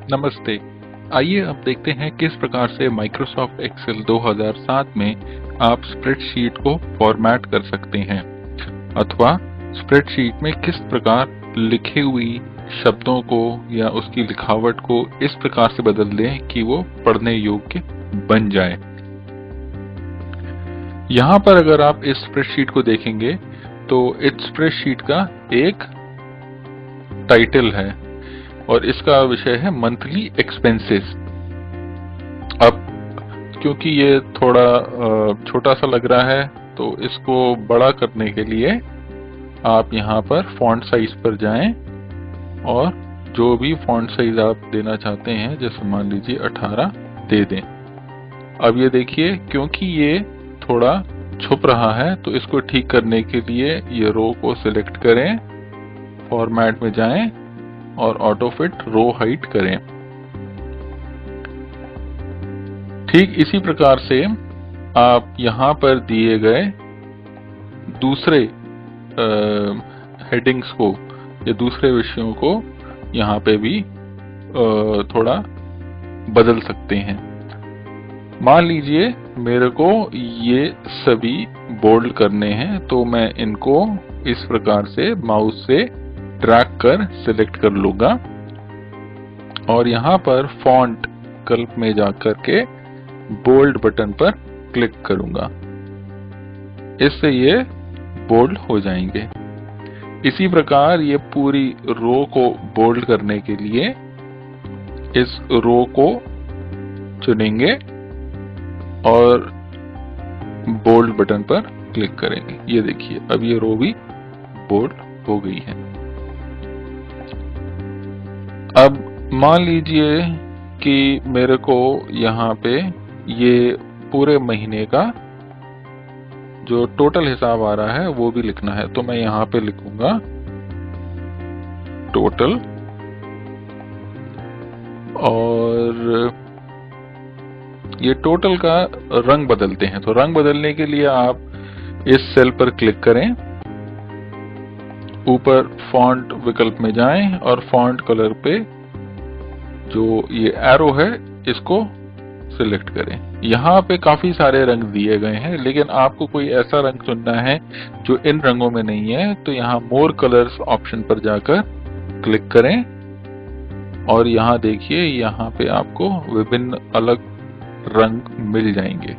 नमस्ते। आइए अब देखते हैं किस प्रकार से माइक्रोसॉफ्ट एक्सेल 2007 में आप स्प्रेडशीट को फॉर्मेट कर सकते हैं अथवा स्प्रेडशीट में किस प्रकार लिखी हुई शब्दों को या उसकी लिखावट को इस प्रकार से बदल दें कि वो पढ़ने योग्य बन जाए। यहाँ पर अगर आप इस स्प्रेडशीट को देखेंगे तो इस स्प्रेडशीट का एक टाइटल है और इसका विषय है मंथली एक्सपेंसेस। अब क्योंकि ये थोड़ा छोटा सा लग रहा है तो इसको बड़ा करने के लिए आप यहाँ पर फॉन्ट साइज पर जाएं और जो भी फॉन्ट साइज आप देना चाहते हैं, जैसे मान लीजिए 18 दे दें। अब ये देखिए, क्योंकि ये थोड़ा छुप रहा है तो इसको ठीक करने के लिए ये रो को सिलेक्ट करें, फॉर्मेट में जाएं और ऑटो फिट रो हाइट करें। ठीक इसी प्रकार से आप यहाँ पर दिए गए दूसरे हेडिंग्स को या दूसरे विषयों को यहाँ पे भी थोड़ा बदल सकते हैं। मान लीजिए मेरे को ये सभी बोल्ड करने हैं तो मैं इनको इस प्रकार से माउस से ड्रैग कर सिलेक्ट कर लूंगा और यहाँ पर फॉन्ट विकल्प में जाकर के बोल्ड बटन पर क्लिक करूंगा। इससे ये बोल्ड हो जाएंगे। इसी प्रकार ये पूरी रो को बोल्ड करने के लिए इस रो को चुनेंगे और बोल्ड बटन पर क्लिक करेंगे। ये देखिए, अब ये रो भी बोल्ड हो गई है। अब मान लीजिए कि मेरे को यहाँ पे ये पूरे महीने का जो टोटल हिसाब आ रहा है वो भी लिखना है, तो मैं यहाँ पे लिखूंगा टोटल और ये टोटल का रंग बदलते हैं। तो रंग बदलने के लिए आप इस सेल पर क्लिक करें, ऊपर फॉन्ट विकल्प में जाएं और फॉन्ट कलर पे जो ये एरो है इसको सिलेक्ट करें। यहाँ पे काफी सारे रंग दिए गए हैं, लेकिन आपको कोई ऐसा रंग चुनना है जो इन रंगों में नहीं है, तो यहाँ मोर कलर्स ऑप्शन पर जाकर क्लिक करें और यहाँ देखिए, यहाँ पे आपको विभिन्न अलग रंग मिल जाएंगे।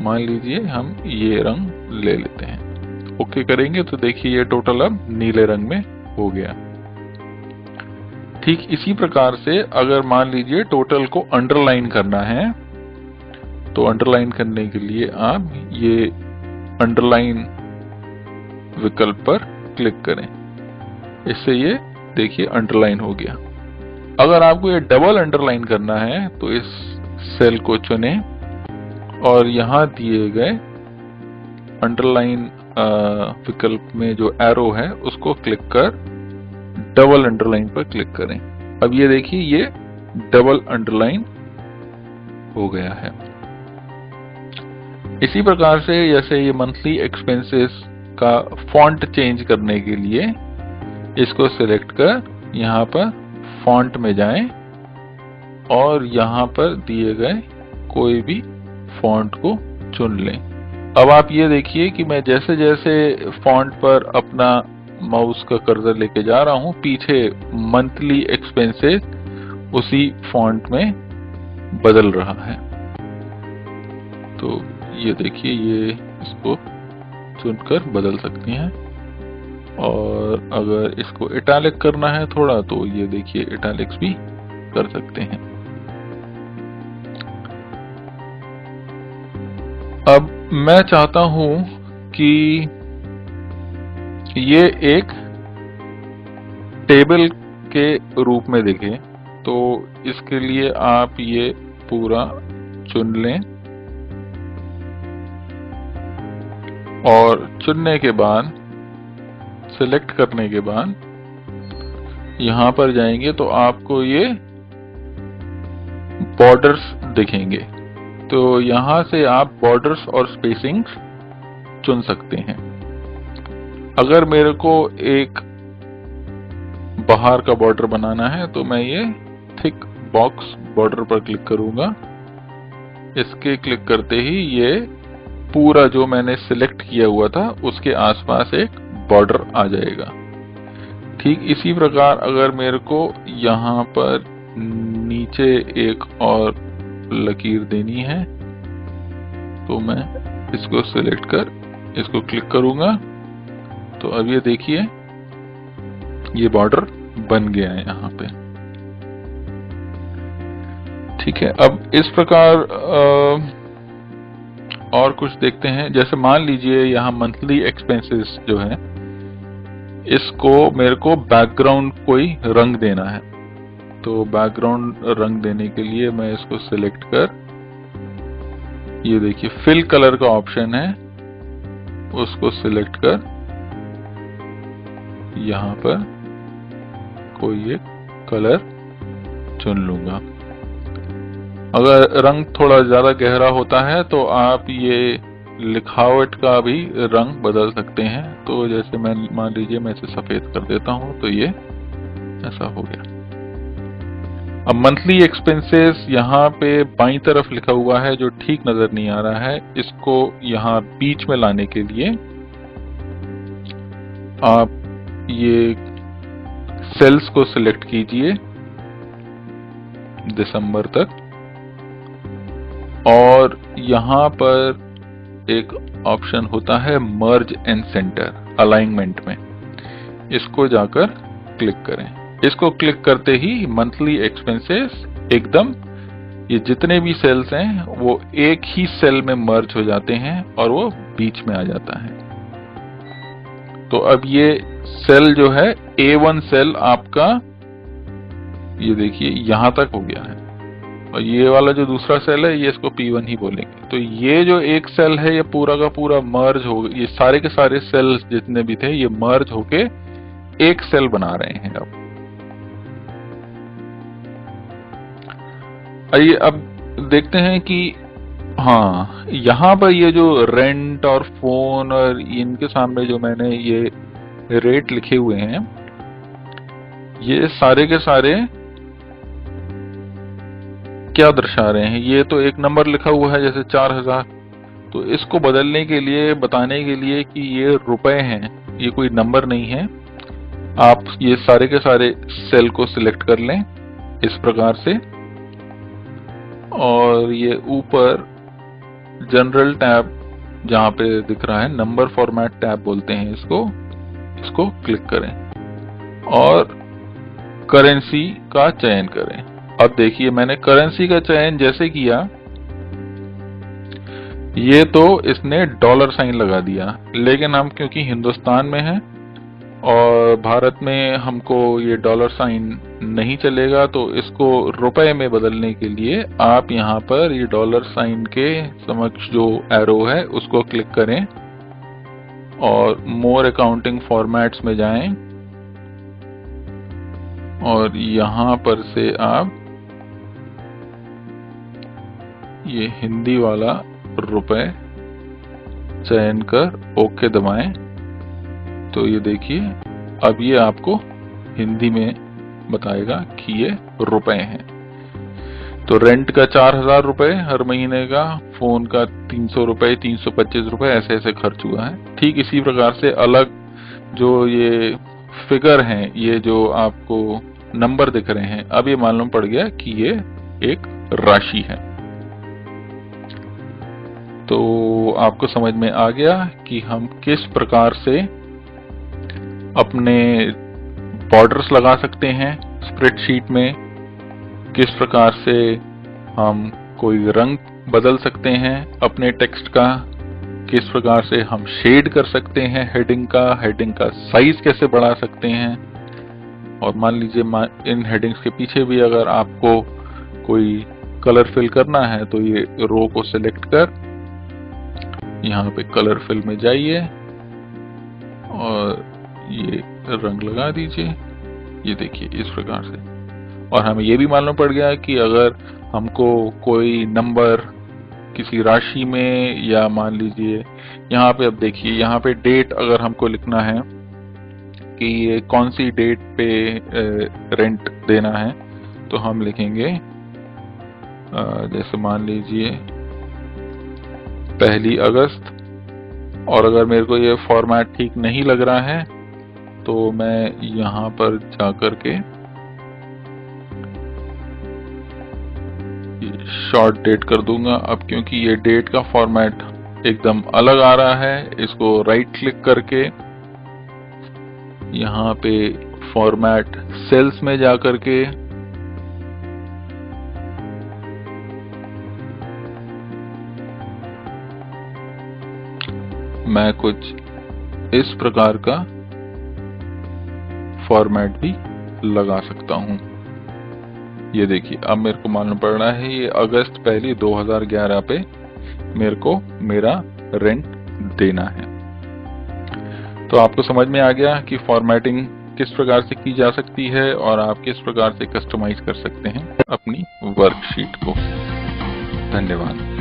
मान लीजिए हम ये रंग ले लेते हैं, ओके करेंगे तो देखिए ये टोटल अब नीले रंग में हो गया। ठीक इसी प्रकार से अगर मान लीजिए टोटल को अंडरलाइन करना है तो अंडरलाइन करने के लिए आप ये अंडरलाइन विकल्प पर क्लिक करें। इससे ये देखिए अंडरलाइन हो गया। अगर आपको ये डबल अंडरलाइन करना है तो इस सेल को चुनें और यहाँ दिए गए अंडरलाइन विकल्प में जो एरो है उसको क्लिक कर डबल अंडरलाइन पर क्लिक करें। अब ये देखिए ये डबल अंडरलाइन हो गया है। इसी प्रकार से जैसे ये मंथली एक्सपेंसेस का फॉन्ट चेंज करने के लिए इसको सिलेक्ट कर यहाँ पर फॉन्ट में जाएं और यहाँ पर दिए गए कोई भी फॉन्ट को चुन लें। अब आप ये देखिए कि मैं जैसे जैसे फॉन्ट पर अपना माउस का कर्सर लेके जा रहा हूं, पीछे मंथली एक्सपेंसेस उसी फॉन्ट में बदल रहा है। तो ये देखिए, ये इसको चुनकर बदल सकती हैं और अगर इसको इटैलिक करना है थोड़ा तो ये देखिए इटैलिक्स भी कर सकते हैं। अब मैं चाहता हूं कि ये एक टेबल के रूप में दिखे, तो इसके लिए आप ये पूरा चुन लें और चुनने के बाद सिलेक्ट करने के बाद यहाँ पर जाएंगे तो आपको ये बॉर्डर्स दिखेंगे। तो यहाँ से आप बॉर्डर्स और स्पेसिंग्स चुन सकते हैं। अगर मेरे को एक बाहर का बॉर्डर बनाना है तो मैं ये थिक बॉक्स बॉर्डर पर क्लिक करूंगा। इसके क्लिक करते ही ये पूरा जो मैंने सिलेक्ट किया हुआ था उसके आसपास एक बॉर्डर आ जाएगा। ठीक इसी प्रकार अगर मेरे को यहाँ पर नीचे एक और लकीर देनी है तो मैं इसको सिलेक्ट कर इसको क्लिक करूंगा, तो अब ये देखिए ये बॉर्डर बन गया है यहाँ पे। ठीक है, अब इस प्रकार और कुछ देखते हैं। जैसे मान लीजिए यहाँ मंथली एक्सपेंसेस जो है, इसको मेरे को बैकग्राउंड कोई रंग देना है। तो बैकग्राउंड रंग देने के लिए मैं इसको सिलेक्ट कर, ये देखिए फिल कलर का ऑप्शन है, उसको सिलेक्ट कर यहाँ पर कोई एक कलर चुन लूंगा। अगर रंग थोड़ा ज्यादा गहरा होता है तो आप ये लिखावट का भी रंग बदल सकते हैं। तो जैसे मैं मान लीजिए मैं इसे सफेद कर देता हूं, तो ये ऐसा हो गया। अब मंथली एक्सपेंसेस यहाँ पे बाईं तरफ लिखा हुआ है जो ठीक नजर नहीं आ रहा है। इसको यहाँ बीच में लाने के लिए आप ये सेल्स को सिलेक्ट कीजिए दिसंबर तक, और यहाँ पर एक ऑप्शन होता है मर्ज एंड सेंटर अलाइनमेंट में, इसको जाकर क्लिक करें। इसको क्लिक करते ही मंथली एक्सपेंसेस एकदम ये जितने भी सेल्स हैं वो एक ही सेल में मर्ज हो जाते हैं और वो बीच में आ जाता है। तो अब ये सेल जो है A1 सेल आपका, ये देखिए यहां तक हो गया है, और ये वाला जो दूसरा सेल है ये इसको P1 ही बोलेंगे। तो ये जो एक सेल है ये पूरा का पूरा मर्ज हो, ये सारे के सारे सेल्स जितने भी थे ये मर्ज होके एक सेल बना रहे हैं। आइए अब देखते हैं कि हाँ, यहाँ पर ये जो रेंट और फोन और इनके सामने जो मैंने ये रेट लिखे हुए हैं, ये सारे के सारे क्या दर्शा रहे हैं। ये तो एक नंबर लिखा हुआ है जैसे 4000, तो इसको बदलने के लिए, बताने के लिए कि ये रुपए हैं, ये कोई नंबर नहीं है। आप ये सारे के सारे सेल को सिलेक्ट कर लें इस प्रकार से, और ये ऊपर जनरल टैब जहां पे दिख रहा है, नंबर फॉर्मेट टैब बोलते हैं इसको क्लिक करें और करेंसी का चयन करें। अब देखिए मैंने करेंसी का चयन जैसे किया, ये तो इसने डॉलर साइन लगा दिया, लेकिन हम क्योंकि हिंदुस्तान में हैं और भारत में हमको ये डॉलर साइन नहीं चलेगा, तो इसको रुपए में बदलने के लिए आप यहाँ पर ये डॉलर साइन के समक्ष जो एरो है उसको क्लिक करें और मोर अकाउंटिंग फॉर्मेट्स में जाएं, और यहाँ पर से आप ये हिंदी वाला रुपए चयन कर ओके दबाएं। तो ये देखिए अब ये आपको हिंदी में बताएगा कि ये रुपए हैं। तो रेंट का 4000 रुपए हर महीने का, फोन का 300 रुपए, 325 रुपए, ऐसे ऐसे खर्च हुआ है। ठीक इसी प्रकार से अलग जो ये फिगर हैं, ये जो आपको नंबर दिख रहे हैं, अब ये मालूम पड़ गया कि ये एक राशि है। तो आपको समझ में आ गया कि हम किस प्रकार से अपने बॉर्डर्स लगा सकते हैं स्प्रेडशीट में, किस प्रकार से हम कोई रंग बदल सकते हैं अपने टेक्स्ट का, किस प्रकार से हम शेड कर सकते हैं हेडिंग का साइज कैसे बढ़ा सकते हैं। और मान लीजिए इन हेडिंग्स के पीछे भी अगर आपको कोई कलर फिल करना है तो ये रो को सिलेक्ट कर यहाँ पे कलर फिल में जाइए और ये रंग लगा दीजिए, ये देखिए इस प्रकार से। और हमें ये भी मालूम पड़ गया कि अगर हमको कोई नंबर किसी राशि में, या मान लीजिए यहाँ पे, अब देखिए यहाँ पे डेट अगर हमको लिखना है कि ये कौन सी डेट पे रेंट देना है, तो हम लिखेंगे जैसे मान लीजिए 1 अगस्त। और अगर मेरे को ये फॉर्मेट ठीक नहीं लग रहा है तो मैं यहाँ पर जाकर के शॉर्ट डेट कर दूंगा। अब क्योंकि ये डेट का फॉर्मेट एकदम अलग आ रहा है, इसको राइट क्लिक करके यहाँ पे फॉर्मेट सेल्स में जाकर के मैं कुछ इस प्रकार का फॉर्मेट भी लगा सकता हूं। ये देखिए, अब मेरे को मालूम पड़ रहा है ये अगस्त 1 2011 पे मेरे को मेरा रेंट देना है। तो आपको समझ में आ गया कि फॉर्मेटिंग किस प्रकार से की जा सकती है और आप किस प्रकार से कस्टमाइज कर सकते हैं अपनी वर्कशीट को। धन्यवाद।